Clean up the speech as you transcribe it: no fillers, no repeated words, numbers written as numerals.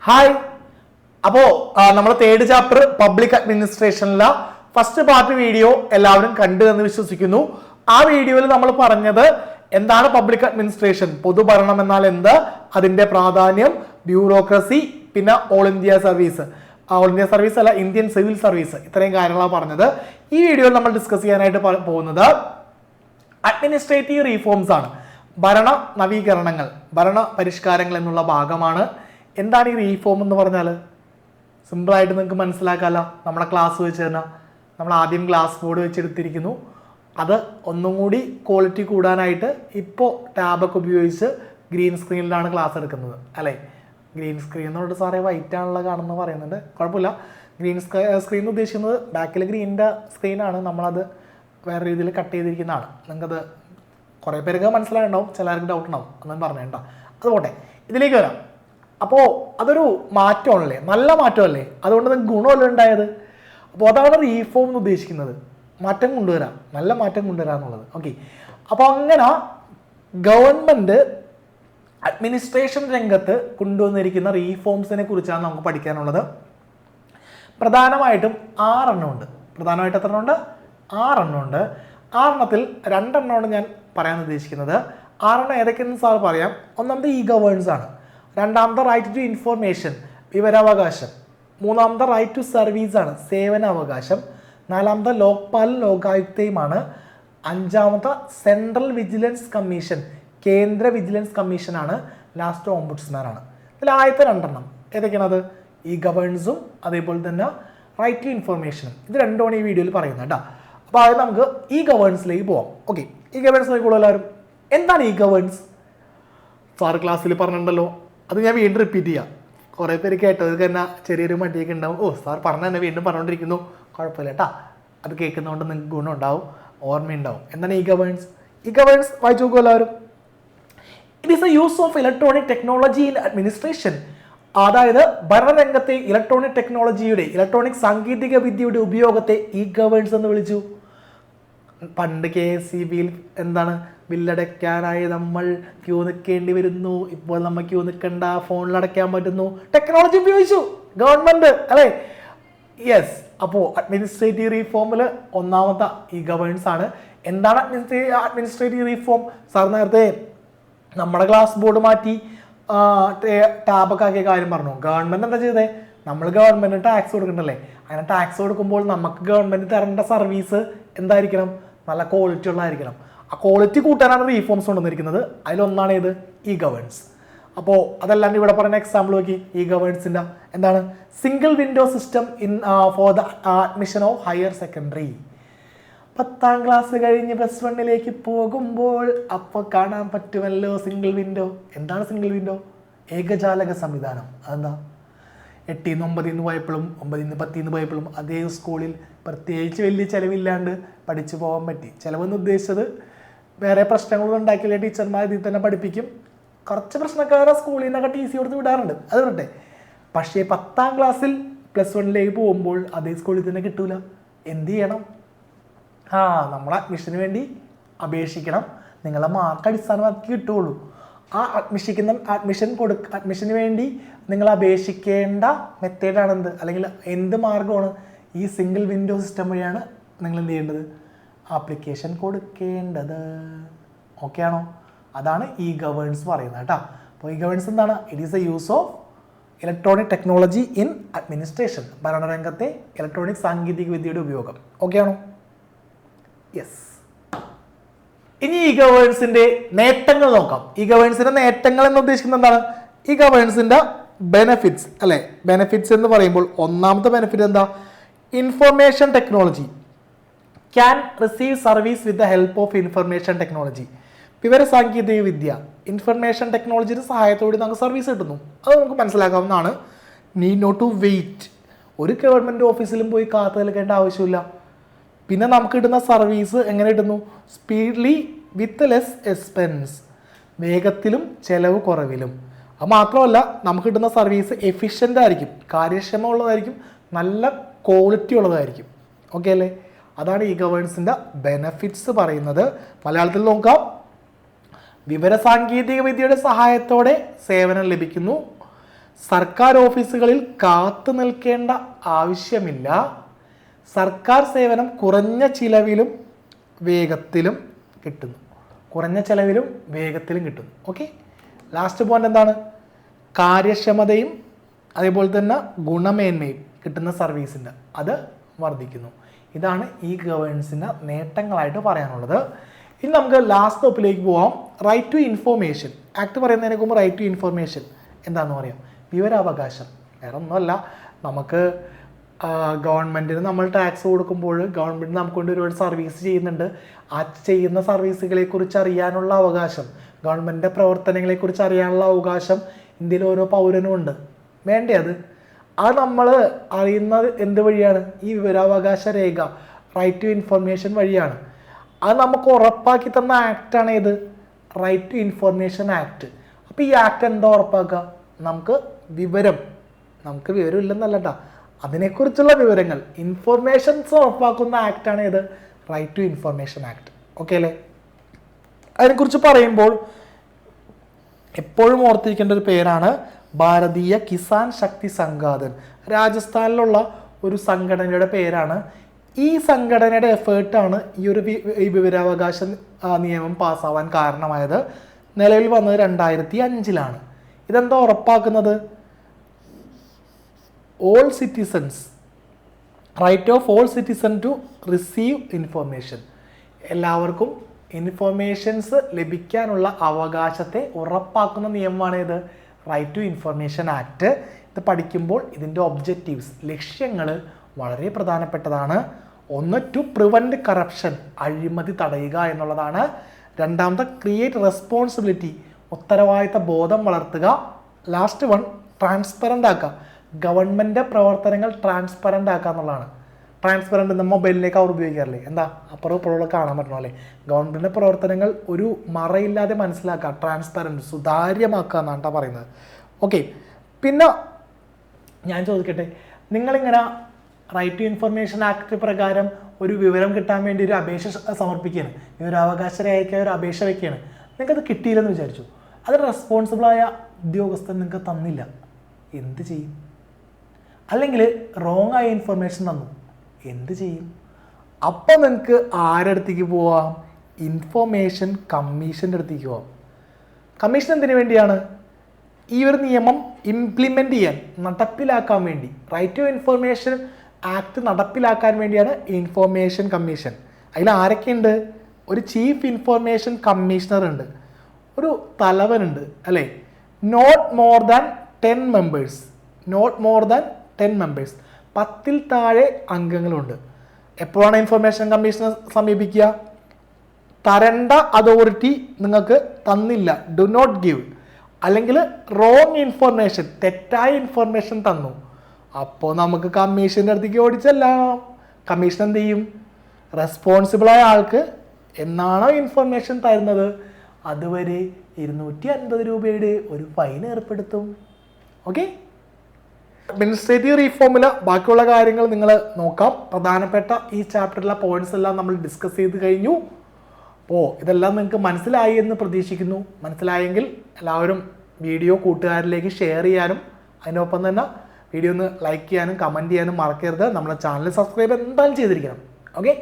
Hi. അപ്പോൾ നമ്മൾ third chapter public അഡ്മിനിസ്ട്രേഷനിലെ ഫസ്റ്റ് പാർട്ട് വീഡിയോ എല്ലാവരും കണ്ടു എന്ന് വിശ്വസിക്കുന്നു. ആ വീഡിയോയിൽ നമ്മൾ പറഞ്ഞത് എന്താണ് പബ്ലിക് അഡ്മിനിസ്ട്രേഷൻ, പൊതുഭരണം എന്നാൽ എന്ത്, അതിന്റെ പ്രാധാന്യം, ബ്യൂറോക്രസി, പിന്നെ ഓൾ ഇന്ത്യ സർവീസ് അല്ല, ഇന്ത്യൻ സിവിൽ സർവീസ്, ഇത്രയും കാര്യങ്ങളാണ് പറഞ്ഞത്. ഈ വീഡിയോയിൽ നമ്മൾ ഡിസ്കസ് ചെയ്യാനായിട്ട് പോകുന്നത് അഡ്മിനിസ്ട്രേറ്റീവ് റീഫോംസ് ആണ്. ഭരണ നവീകരണങ്ങൾ, ഭരണ പരിഷ്കാരങ്ങൾ എന്നുള്ള ഭാഗമാണ്. എന്താണ് ഈ റീഫോം എന്ന് പറഞ്ഞാൽ? സിമ്പിളായിട്ട് നിങ്ങൾക്ക് മനസ്സിലാക്കാമല്ലോ. നമ്മളെ ക്ലാസ് വെച്ച് തന്നെ നമ്മൾ ആദ്യം ഗ്ലാസ് ബോർഡ് വെച്ചെടുത്തിരിക്കുന്നു. അത് ഒന്നും കൂടി ക്വാളിറ്റി കൂടാനായിട്ട് ഇപ്പോൾ ടാബൊക്കെ ഉപയോഗിച്ച് ഗ്രീൻ സ്ക്രീനിലാണ് ക്ലാസ് എടുക്കുന്നത്, അല്ലേ? ഗ്രീൻ സ്ക്രീൻ എന്ന് പറഞ്ഞിട്ട് സാറേ വൈറ്റ് ആണല്ലോ കാണുന്നത് പറയുന്നുണ്ട്. കുഴപ്പമില്ല. ഗ്രീൻ സ്ക്രീൻ എന്ന് ഉദ്ദേശിക്കുന്നത് ബാക്കിൽ ഗ്രീനിൻ്റെ സ്ക്രീനാണ്, നമ്മളത് വേറെ രീതിയിൽ കട്ട് ചെയ്തിരിക്കുന്നതാണ്. നിങ്ങൾക്കത് കുറേ പേർക്ക് മനസ്സിലായിട്ടുണ്ടാവും, ചിലർക്ക് ഡൗട്ട് ഉണ്ടാവും, അതൊന്നും പറഞ്ഞേണ്ട. അത് പോട്ടെ, ഇതിലേക്ക് വരാം. അപ്പോൾ അതൊരു മാറ്റമാണല്ലേ, നല്ല മാറ്റമല്ലേ, അതുകൊണ്ട് നിങ്ങൾക്ക് ഗുണമല്ലേ ഉണ്ടായത്. അപ്പോൾ അതാണ് റീഫോം എന്ന് ഉദ്ദേശിക്കുന്നത്, മാറ്റം കൊണ്ടുവരാം, നല്ല മാറ്റം കൊണ്ടുവരാം എന്നുള്ളത്. ഓക്കെ, അപ്പോൾ അങ്ങനെ ഗവൺമെൻറ് അഡ്മിനിസ്ട്രേഷൻ രംഗത്ത് കൊണ്ടുവന്നിരിക്കുന്ന റീഫോംസിനെ കുറിച്ചാണ് നമുക്ക് പഠിക്കാനുള്ളത്. പ്രധാനമായിട്ടും 6 എണ്ണമുണ്ട്. പ്രധാനമായിട്ട് എത്ര എണ്ണമുണ്ട്? 6 എണ്ണമുണ്ട്. 6 എണ്ണത്തിൽ 2 എണ്ണമാണ് ഞാൻ പറയാൻ ഉദ്ദേശിക്കുന്നത്. 6 എണ്ണം ഏതൊക്കെയെന്ന് സാർ പറയാം. ഒന്നാമത് ഇ ഗവേൺസ് ആണ്. രണ്ടാമത്തെ റൈറ്റ് ടു ഇൻഫോർമേഷൻ, വിവരാവകാശം. മൂന്നാമത്തെ റൈറ്റ് ടു സർവീസ് ആണ്, സേവനാവകാശം. നാലാമത്തെ ലോക്പാലും ലോകായുക്തയുമാണ്. 5ാമത്തെ സെൻട്രൽ വിജിലൻസ് കമ്മീഷൻ, കേന്ദ്ര വിജിലൻസ് കമ്മീഷനാണ്. ലാസ്റ്റ് ഓംബുഡ്സ്മാൻ ആണ്. ഇതിൽ ആദ്യത്തെ 2 എണ്ണം ഏതൊക്കെയാണത്? ഈ ഗവേൺസും അതേപോലെ തന്നെ റൈറ്റ് ടു ഇൻഫോർമേഷനും. ഇത് രണ്ടുമാണ് ഈ വീഡിയോയിൽ പറയുന്നത് കേട്ടോ. അപ്പോൾ ആദ്യം നമുക്ക് ഈ ഗവേൺസിലേക്ക് പോവാം. ഓക്കെ, ഈ ഗവേൺസിലേക്ക് കൂടുതൽ എല്ലാവരും എന്താണ് ഈ ഗവേൺസ്? സാർ ക്ലാസ്സിൽ പറഞ്ഞിട്ടുണ്ടല്ലോ, അത് ഞാൻ വീണ്ടും റിപ്പീറ്റ് ചെയ്യാം. കുറേ പേര് കേട്ടത് തന്നെ ചെറിയൊരു മടിയൊക്കെ ഉണ്ടാവും. ഓ സാർ പറഞ്ഞ തന്നെ വീണ്ടും പറഞ്ഞുകൊണ്ടിരിക്കുന്നു. കുഴപ്പമില്ല കേട്ടോ, അത് കേൾക്കുന്നതുകൊണ്ട് നിങ്ങൾക്ക് ഗുണം ഉണ്ടാവും, ഓർമ്മയുണ്ടാവും. എന്താണ് ഈ ഗവേൺസ്? ഈ ഗവേൺസ് വായിച്ചു നോക്കുമോ എല്ലാവരും. It is a use of electronic technology in administration. അതായത് ഭരണരംഗത്തെ ഇലക്ട്രോണിക് ടെക്നോളജിയുടെ, ഇലക്ട്രോണിക് സാങ്കേതിക വിദ്യയുടെ ഉപയോഗത്തെ ഇ ഗവേൺസ് എന്ന് വിളിച്ചു. പണ്ട് KSEBയിൽ എന്താണ്, ബില്ലടയ്ക്കാനായി നമ്മൾ ക്യൂ നിൽക്കേണ്ടി വരുന്നു. ഇപ്പോൾ നമ്മൾ ക്യൂ നിൽക്കണ്ട, ഫോണിലടയ്ക്കാൻ പറ്റുന്നു. ടെക്നോളജി ഉപയോഗിച്ചു ഗവൺമെൻറ്, അല്ലേ? യെസ്. അപ്പോൾ അഡ്മിനിസ്ട്രേറ്റീവ് റീഫോമിൽ ഒന്നാമത്തെ ഇ ഗവേൺസ് ആണ്. എന്താണ് അഡ്മിനിസ്ട്രേറ്റീവ് റീഫോം? സാർ നേരത്തെ നമ്മുടെ ക്ലാസ് ബോർഡ് മാറ്റി ടാബൊക്കെ ആക്കിയ കാര്യം പറഞ്ഞു. ഗവൺമെൻറ് എന്താ ചെയ്തേ? നമ്മൾ ഗവൺമെൻറ് ടാക്സ് കൊടുക്കണ്ടല്ലേ. അങ്ങനെ ടാക്സ് കൊടുക്കുമ്പോൾ നമുക്ക് ഗവൺമെൻറ് തരേണ്ട സർവീസ് എന്തായിരിക്കണം? നല്ല ക്വാളിറ്റി ഉള്ളതായിരിക്കണം. ആ ക്വാളിറ്റി കൂട്ടാനാണ് റീഫോംസ് കൊണ്ടുവന്നിരിക്കുന്നത്. അതിലൊന്നാണ് ഇത് ഇ ഗവേൺസ്. അപ്പോൾ അതല്ലാണ്ട് ഇവിടെ പറയുന്ന എക്സാമ്പിൾ നോക്കി. ഇ ഗവേൺസിൻ്റെ എന്താണ്? Single window system in for the admission of higher secondary. 10ാം class കഴിഞ്ഞ് +1 പോകുമ്പോൾ അപ്പോൾ കാണാൻ പറ്റുമല്ലോ സിംഗിൾ വിൻഡോ. എന്താണ് സിംഗിൾ വിൻഡോ? ഏകജാലക സംവിധാനം. അതെന്താ? 8ൽ നിന്ന് 9ൽ പോയപ്പോഴും 9ൽ നിന്ന് 10ൽ പോയപ്പോഴും അതേ സ്കൂളിൽ പ്രത്യേകിച്ച് വലിയ ചിലവില്ലാണ്ട് പഠിച്ചു പോകാൻ പറ്റി. ചിലവെന്ന് ഉദ്ദേശിച്ചത് വേറെ പ്രശ്നങ്ങളൊന്നും ഉണ്ടാക്കില്ല, ടീച്ചർമാർ ഇതിൽ തന്നെ പഠിപ്പിക്കും. കുറച്ച് പ്രശ്നക്കാരെ സ്കൂളിൽ നിന്നൊക്കെ TC കൊടുത്ത് വിടാറുണ്ട്, അത് വിട്ടെ. പക്ഷേ 10ാം ക്ലാസ്സിൽ +1 പോകുമ്പോൾ അതേ സ്കൂളിൽ തന്നെ കിട്ടൂല. എന്ത് ചെയ്യണം? നമ്മൾ അഡ്മിഷന് വേണ്ടി അപേക്ഷിക്കണം. നിങ്ങളെ മാർക്ക് അടിസ്ഥാനമാക്കി കിട്ടുകയുള്ളൂ. ആ അഡ്മിഷന് വേണ്ടി നിങ്ങൾ അപേക്ഷിക്കേണ്ട മെത്തേഡാണെന്ത്, അല്ലെങ്കിൽ എന്ത് മാർഗമാണ്? ഈ സിംഗിൾ വിൻഡോ സിസ്റ്റം വഴിയാണ് നിങ്ങൾ എന്ത് ചെയ്യേണ്ടത്? ആപ്ലിക്കേഷൻ കൊടുക്കേണ്ടത്. ഓക്കെ ആണോ? അതാണ് ഇ ഗവേൺസ് പറയുന്നത് കേട്ടോ. അപ്പോൾ ഇ ഗവേൺസ് എന്താണ്? It is a use of electronic technology in administration. ഭരണരംഗത്തെ ഇലക്ട്രോണിക് സാങ്കേതിക വിദ്യയുടെ ഉപയോഗം. ഓക്കെ ആണോ? യെസ്. ഇനി ഇ ഗവേൺസിന്റെ നേട്ടങ്ങൾ നോക്കാം. ഇ ഗവേൺസിന്റെ നേട്ടങ്ങൾ എന്ന് ഉദ്ദേശിക്കുന്നത് എന്താണ്? ഇ ഗവേൺസിന്റെ ബെനിഫിറ്റ്സ്, അല്ലെ? ബെനിഫിറ്റ്സ് എന്ന് പറയുമ്പോൾ ഒന്നാമത്തെ ബെനിഫിറ്റ് എന്താ? Information technology can receive service with the help of information technology. വിവര സാങ്കേതിക വിദ്യ, ഇൻഫർമേഷൻ ടെക്നോളജിയുടെ സഹായത്തോടെ നമുക്ക് സർവീസ് കിട്ടുന്നു. അത് നമുക്ക് മനസ്സിലാക്കാവുന്നതാണ്. Need not to wait. ഒരു ഗവൺമെൻറ് ഓഫീസിലും പോയി കാത്തു നിൽക്കേണ്ട ആവശ്യമില്ല. പിന്നെ നമുക്ക് കിട്ടുന്ന സർവീസ് എങ്ങനെ കിട്ടുന്നു? സ്പീഡ്ലി വിത്ത് ലെസ് എക്സ്പെൻസ്, വേഗത്തിലും ചെലവ് കുറവിലും. അത് മാത്രമല്ല, നമുക്ക് കിട്ടുന്ന സർവീസ് എഫിഷ്യൻ്റ് ആയിരിക്കും, കാര്യക്ഷമ ഉള്ളതായിരിക്കും, നല്ല ക്വാളിറ്റി ഉള്ളതായിരിക്കും. ഓക്കെ അല്ലേ? അതാണ് ഇ ഗവേൺസിൻ്റെ ബെനഫിറ്റ്സ് പറയുന്നത്. മലയാളത്തിൽ നോക്കാം. വിവരസാങ്കേതിക വിദ്യയുടെ സഹായത്തോടെ സേവനം ലഭിക്കുന്നു. സർക്കാർ ഓഫീസുകളിൽ കാത്തു നിൽക്കേണ്ട ആവശ്യമില്ല. സർക്കാർ സേവനം കുറഞ്ഞ ചിലവിലും വേഗത്തിലും കിട്ടുന്നു. കുറഞ്ഞ ചിലവിലും വേഗത്തിലും കിട്ടുന്നു. ഓക്കെ, ലാസ്റ്റ് പോയിന്റ് എന്താണ്? കാര്യക്ഷമതയും അതേപോലെ തന്നെ ഗുണമേന്മയും കിട്ടുന്ന സർവീസിൻ്റെ അത് വർദ്ധിക്കുന്നു. ഇതാണ് ഈ ഗവേണൻസിൻ്റെ നേട്ടങ്ങളായിട്ട് പറയാനുള്ളത്. ഇനി നമുക്ക് ലാസ്റ്റ് ടോപ്പിലേക്ക് പോവാം. റൈറ്റ് ടു ഇൻഫോർമേഷൻ ആക്ട് പറയുന്നതിന് മുമ്പ് റൈറ്റ് ടു ഇൻഫോർമേഷൻ എന്താണെന്ന് പറയാം. വിവരാവകാശം വേറെ ഒന്നുമല്ല. നമുക്ക് ഗവൺമെൻറ്റിന് നമ്മൾ ടാക്സ് കൊടുക്കുമ്പോൾ ഗവൺമെൻറ് നമുക്ക് കൊണ്ട് ഒരുപാട് സർവീസ് ചെയ്യുന്നുണ്ട്. ആ ചെയ്യുന്ന സർവീസുകളെക്കുറിച്ച് അറിയാനുള്ള അവകാശം, ഗവൺമെൻറ്റിൻ്റെ പ്രവർത്തനങ്ങളെക്കുറിച്ച് അറിയാനുള്ള അവകാശം ഇന്ത്യയിൽ ഓരോ പൗരനും ഉണ്ട്. വേണ്ടേ അത് നമ്മൾ അറിയുന്നത് എന്ത് വഴിയാണ്? ഈ വിവരാവകാശ രേഖ റൈറ്റ് ടു ഇൻഫർമേഷൻ വഴിയാണ്. അത് നമുക്ക് ഉറപ്പാക്കി തന്ന ആക്റ്റാണ് ഏത്? Right to information act. അപ്പോൾ ഈ ആക്ട് എന്താ ഉറപ്പാക്കുക? നമുക്ക് വിവരം ഇല്ലെന്നല്ല കേട്ടോ, അതിനെക്കുറിച്ചുള്ള വിവരങ്ങൾ ഇൻഫർമേഷൻസ് ഉറപ്പാക്കുന്ന ആക്റ്റാണ് ഏത്? Right to information act. Okay അല്ലേ? അതിനെക്കുറിച്ച് പറയുമ്പോൾ എപ്പോഴും ഓർത്തിരിക്കേണ്ട ഒരു പേരാണ് ഭാരതീയ കിസാൻ ശക്തി സംഘാതൻ. രാജസ്ഥാനിലുള്ള ഒരു സംഘടനയുടെ പേരാണ്. ഈ സംഘടനയുടെ എഫേർട്ടാണ് ഈ വിവരാവകാശ നിയമം പാസ്സാവാൻ കാരണമായത്. നിലവിൽ വന്നത് 2005 ഇതെന്താ ഉറപ്പാക്കുന്നത്? All citizens, right of all citizen to receive information. എല്ലാവർക്കും ഇൻഫർമേഷൻസ് ലഭിക്കാനുള്ള അവകാശത്തെ ഉറപ്പാക്കുന്ന നിയമമാണ് ഇത് റൈറ്റ് ടു ഇൻഫർമേഷൻ ആക്ട്. ഇത് പഠിക്കുമ്പോൾ ഇതിൻ്റെ ഒബ്ജക്റ്റീവ്സ്, ലക്ഷ്യങ്ങൾ വളരെ പ്രധാനപ്പെട്ടതാണ്. ഒന്ന്, ടു പ്രിവെൻറ്റ് കറപ്ഷൻ, അഴിമതി തടയുക എന്നുള്ളതാണ്. രണ്ടാമത്തെ, ക്രിയേറ്റ് റെസ്പോൺസിബിലിറ്റി, ഉത്തരവാദിത്ത ബോധം വളർത്തുക. ലാസ്റ്റ് വൺ, ട്രാൻസ്പെറൻ്റ് ആക്കുക, ഗവൺമെൻറ് പ്രവർത്തനങ്ങൾ ട്രാൻസ്പെറൻ്റ് ആക്കുക എന്നുള്ളതാണ്. ട്രാൻസ്പെറൻ്റ് നമ്മൾ മൊബൈലിലേക്ക് അവർ ഉപയോഗിക്കാറില്ലേ? എന്താ അപ്പുറം ഇപ്പുറമുള്ള കാണാൻ പറ്റണം അല്ലേ? ഗവൺമെൻറ് പ്രവർത്തനങ്ങൾ ഒരു മറയില്ലാതെ മനസ്സിലാക്കുക, ട്രാൻസ്പെറൻറ്റ്, സുതാര്യമാക്കുക എന്നാണ് പറയുന്നത്. ഓക്കെ, പിന്നെ ഞാൻ ചോദിക്കട്ടെ, നിങ്ങളിങ്ങനെ റൈറ്റ് ടു ഇൻഫർമേഷൻ ആക്ട് പ്രകാരം ഒരു വിവരം കിട്ടാൻ വേണ്ടി ഒരു അപേക്ഷ സമർപ്പിക്കുകയാണ്, വിവരാവകാശ രേഖയ്ക്ക് ഒരു അപേക്ഷ വയ്ക്കുകയാണ്. നിങ്ങൾക്കത് കിട്ടിയില്ലെന്ന് വിചാരിച്ചു, അത് റെസ്പോൺസിബിളായ ഉദ്യോഗസ്ഥൻ നിങ്ങൾക്ക് തന്നില്ല, എന്ത് ചെയ്യും? അല്ലെങ്കിൽ റോങ് ആയ ഇൻഫർമേഷൻ തന്നു, എന്ത് ചെയ്യും? അപ്പം നിങ്ങൾക്ക് ആരുടെ അടുത്തേക്ക് പോവാം? ഇൻഫർമേഷൻ കമ്മീഷൻ്റെ അടുത്തേക്ക് പോവാം. കമ്മീഷൻ എന്തിനു വേണ്ടിയാണ്? ഈ ഒരു നിയമം ഇംപ്ലിമെൻ്റ് ചെയ്യാൻ, നടപ്പിലാക്കാൻ വേണ്ടി, റൈറ്റ് ടു ഇൻഫർമേഷൻ ആക്ട് നടപ്പിലാക്കാൻ വേണ്ടിയാണ് ഇൻഫർമേഷൻ കമ്മീഷൻ. അതിൽ ആരൊക്കെയുണ്ട്? ഒരു ചീഫ് ഇൻഫർമേഷൻ കമ്മീഷണർ ഉണ്ട്, ഒരു തലവനുണ്ട് അല്ലേ? Not more than 10 members, not more than 10 members, 10ൽ താഴെ അംഗങ്ങളുണ്ട്. എപ്പോഴാണ് ഇൻഫർമേഷൻ കമ്മീഷനെ സമീപിക്കുക? തരേണ്ട അതോറിറ്റി നിങ്ങൾക്ക് തന്നില്ല, ഡു നോട്ട് ഗിവ്, അല്ലെങ്കിൽ റോങ് ഇൻഫർമേഷൻ, തെറ്റായ ഇൻഫർമേഷൻ തന്നു, അപ്പോൾ നമുക്ക് കമ്മീഷൻ്റെ അടുത്തേക്ക് ഓടിച്ചെല്ലാം. കമ്മീഷൻ എന്ത് ചെയ്യും? റെസ്പോൺസിബിളായ ആൾക്ക് എന്നാണോ ഇൻഫർമേഷൻ തരുന്നത് അതുവരെ 250 രൂപയുടെ ഒരു ഫൈൻ ഏർപ്പെടുത്തും. ഓക്കെ, അഡ്മിനിസ്ട്രേറ്റീവ് റീഫോമിൽ ബാക്കിയുള്ള കാര്യങ്ങൾ നിങ്ങൾ നോക്കാം. പ്രധാനപ്പെട്ട ഈ ചാപ്റ്ററിലെ പോയിന്റ്സ് എല്ലാം നമ്മൾ ഡിസ്കസ് ചെയ്ത് കഴിഞ്ഞു. അപ്പോൾ ഇതെല്ലാം നിങ്ങൾക്ക് മനസ്സിലായി എന്ന് പ്രതീക്ഷിക്കുന്നു. മനസ്സിലായെങ്കിൽ എല്ലാവരും വീഡിയോ കൂട്ടുകാരിലേക്ക് ഷെയർ ചെയ്യാനും അതിനൊപ്പം തന്നെ വീഡിയോ ഒന്ന് ലൈക്ക് ചെയ്യാനും കമൻറ്റ് ചെയ്യാനും മറക്കരുത്. നമ്മുടെ ചാനൽ സബ്സ്ക്രൈബ് എന്തായാലും ചെയ്തിരിക്കണം. ഓക്കെ.